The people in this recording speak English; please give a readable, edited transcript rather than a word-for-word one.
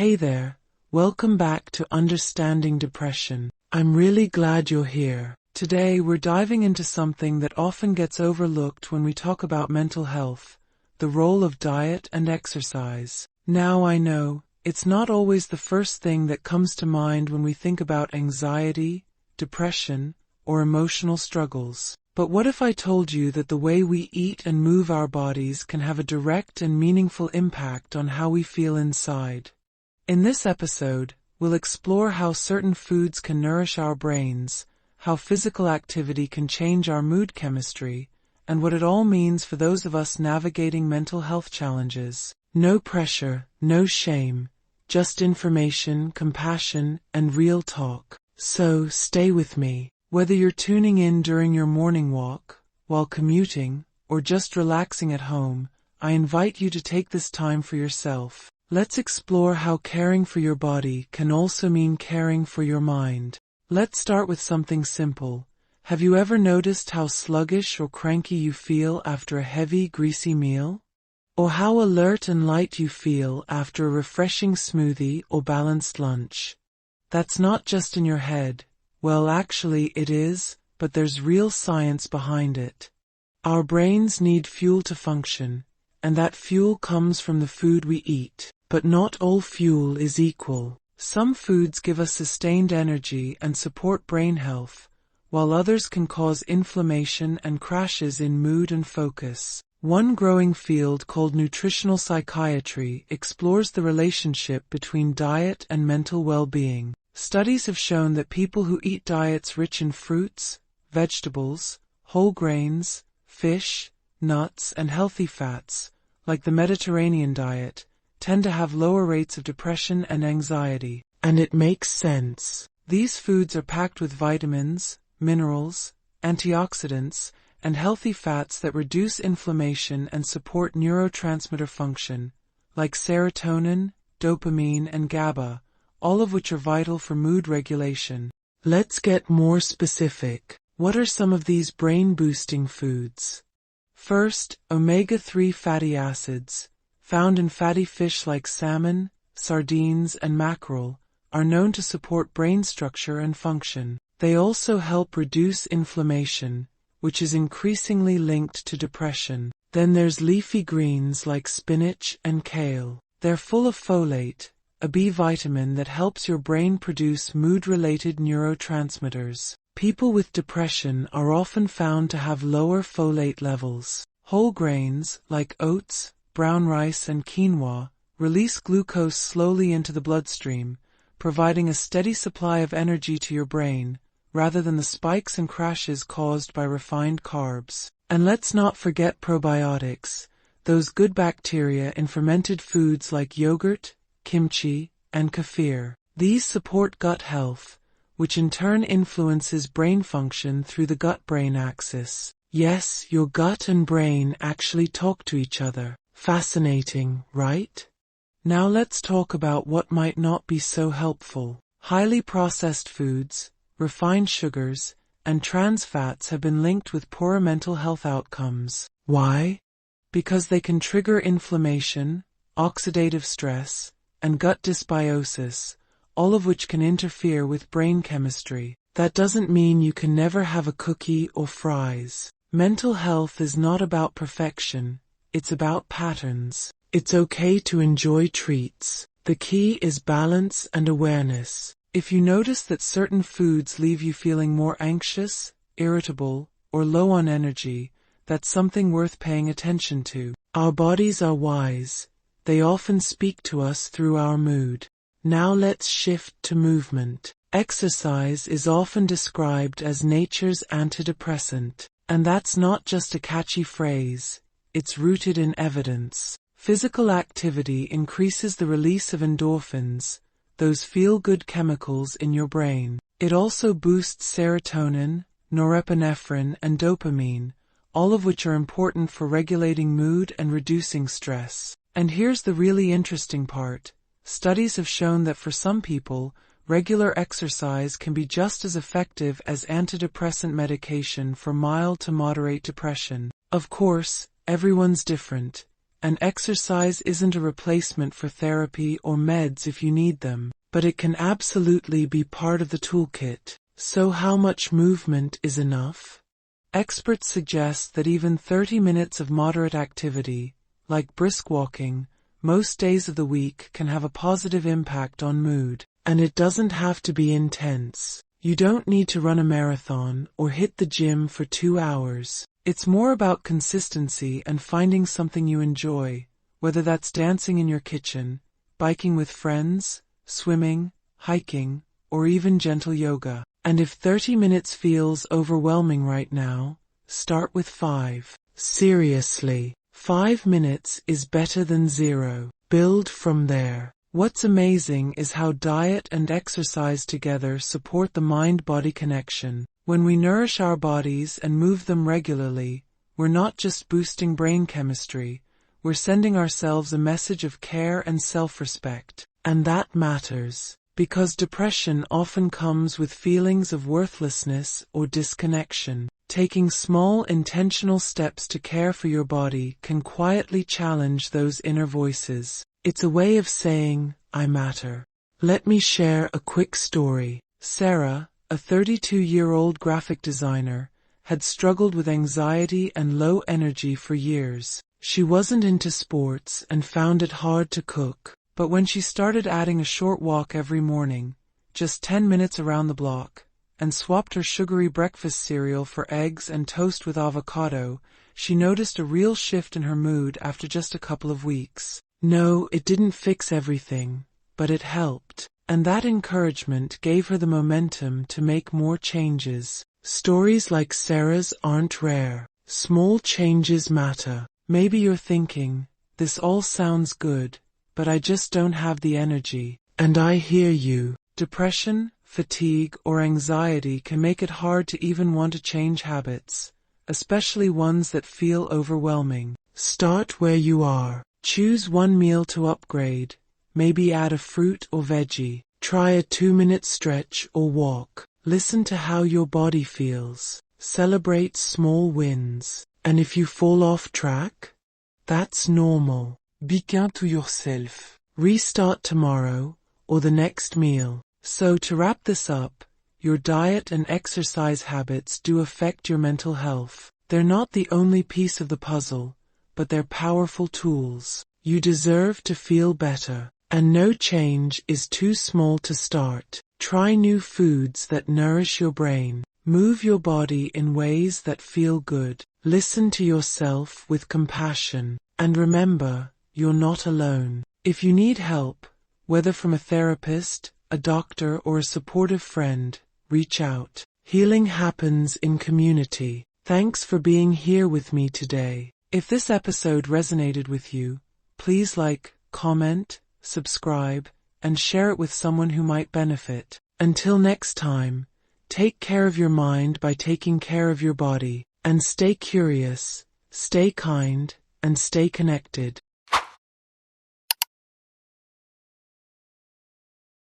Hey there, welcome back to Understanding Depression. I'm really glad you're here. Today we're diving into something that often gets overlooked when we talk about mental health, the role of diet and exercise. Now I know, it's not always the first thing that comes to mind when we think about anxiety, depression, or emotional struggles. But what if I told you that the way we eat and move our bodies can have a direct and meaningful impact on how we feel inside? In this episode, we'll explore how certain foods can nourish our brains, how physical activity can change our mood chemistry, and what it all means for those of us navigating mental health challenges. No pressure, no shame, just information, compassion, and real talk. So stay with me. Whether you're tuning in during your morning walk, while commuting, or just relaxing at home, I invite you to take this time for yourself. Let's explore how caring for your body can also mean caring for your mind. Let's start with something simple. Have you ever noticed how sluggish or cranky you feel after a heavy, greasy meal? Or how alert and light you feel after a refreshing smoothie or balanced lunch? That's not just in your head. Well, actually it is, but there's real science behind it. Our brains need fuel to function, and that fuel comes from the food we eat. But not all fuel is equal. Some foods give us sustained energy and support brain health, while others can cause inflammation and crashes in mood and focus. One growing field called nutritional psychiatry explores the relationship between diet and mental well-being. Studies have shown that people who eat diets rich in fruits, vegetables, whole grains, fish, nuts, and healthy fats, like the Mediterranean diet, tend to have lower rates of depression and anxiety. And it makes sense. These foods are packed with vitamins, minerals, antioxidants, and healthy fats that reduce inflammation and support neurotransmitter function, like serotonin, dopamine, and GABA, all of which are vital for mood regulation. Let's get more specific. What are some of these brain-boosting foods? First, omega-3 fatty acids, found in fatty fish like salmon, sardines, and mackerel, are known to support brain structure and function. They also help reduce inflammation, which is increasingly linked to depression. Then there's leafy greens like spinach and kale. They're full of folate, a B vitamin that helps your brain produce mood-related neurotransmitters. People with depression are often found to have lower folate levels. Whole grains, like oats, brown rice, and quinoa, release glucose slowly into the bloodstream, providing a steady supply of energy to your brain, rather than the spikes and crashes caused by refined carbs. And let's not forget probiotics, those good bacteria in fermented foods like yogurt, kimchi, and kefir. These support gut health, which in turn influences brain function through the gut-brain axis. Yes, your gut and brain actually talk to each other. Fascinating, right? Now let's talk about what might not be so helpful. Highly processed foods, refined sugars, and trans fats have been linked with poorer mental health outcomes. Why? Because they can trigger inflammation, oxidative stress, and gut dysbiosis, all of which can interfere with brain chemistry. That doesn't mean you can never have a cookie or fries. Mental health is not about perfection, it's about patterns. It's okay to enjoy treats. The key is balance and awareness. If you notice that certain foods leave you feeling more anxious, irritable, or low on energy, that's something worth paying attention to. Our bodies are wise. They often speak to us through our mood. Now let's shift to movement. Exercise is often described as nature's antidepressant. And that's not just a catchy phrase, it's rooted in evidence. Physical activity increases the release of endorphins, those feel-good chemicals in your brain. It also boosts serotonin, norepinephrine, and dopamine, all of which are important for regulating mood and reducing stress. And here's the really interesting part. Studies have shown that for some people, regular exercise can be just as effective as antidepressant medication for mild to moderate depression. Of course, everyone's different, And exercise isn't a replacement for therapy or meds if you need them, but it can absolutely be part of the toolkit. So how much movement is enough? Experts suggest that even 30 minutes of moderate activity, like brisk walking, most days of the week can have a positive impact on mood. And it doesn't have to be intense. You don't need to run a marathon or hit the gym for 2 hours. It's more about consistency and finding something you enjoy, whether that's dancing in your kitchen, biking with friends, swimming, hiking, or even gentle yoga. And if 30 minutes feels overwhelming right now, start with 5. Seriously, 5 minutes is better than 0. Build from there. What's amazing is how diet and exercise together support the mind-body connection. When we nourish our bodies and move them regularly, we're not just boosting brain chemistry, we're sending ourselves a message of care and self-respect. And that matters, because depression often comes with feelings of worthlessness or disconnection. Taking small, intentional steps to care for your body can quietly challenge those inner voices. It's a way of saying, I matter. Let me share a quick story. Sarah, a 32-year-old graphic designer, had struggled with anxiety and low energy for years. She wasn't into sports and found it hard to cook. But when she started adding a short walk every morning, just 10 minutes around the block, and swapped her sugary breakfast cereal for eggs and toast with avocado, she noticed a real shift in her mood after just a couple of weeks. No, it didn't fix everything, but it helped. And that encouragement gave her the momentum to make more changes. Stories like Sarah's aren't rare. Small changes matter. Maybe you're thinking, this all sounds good, but I just don't have the energy. And I hear you. Depression, fatigue, or anxiety can make it hard to even want to change habits, especially ones that feel overwhelming. Start where you are. Choose one meal to upgrade. Maybe add a fruit or veggie. Try a 2-minute stretch or walk. Listen to how your body feels. Celebrate small wins. And if you fall off track, that's normal. Be kind to yourself. Restart tomorrow or the next meal. So to wrap this up, your diet and exercise habits do affect your mental health. They're not the only piece of the puzzle, but they're powerful tools. You deserve to feel better, and no change is too small to start. Try new foods that nourish your brain. Move your body in ways that feel good. Listen to yourself with compassion. And remember, you're not alone. If you need help, whether from a therapist, a doctor, or a supportive friend, reach out. Healing happens in community. Thanks for being here with me today. If this episode resonated with you, please like, comment, subscribe, and share it with someone who might benefit. Until next time, take care of your mind by taking care of your body, and stay curious, stay kind, and stay connected.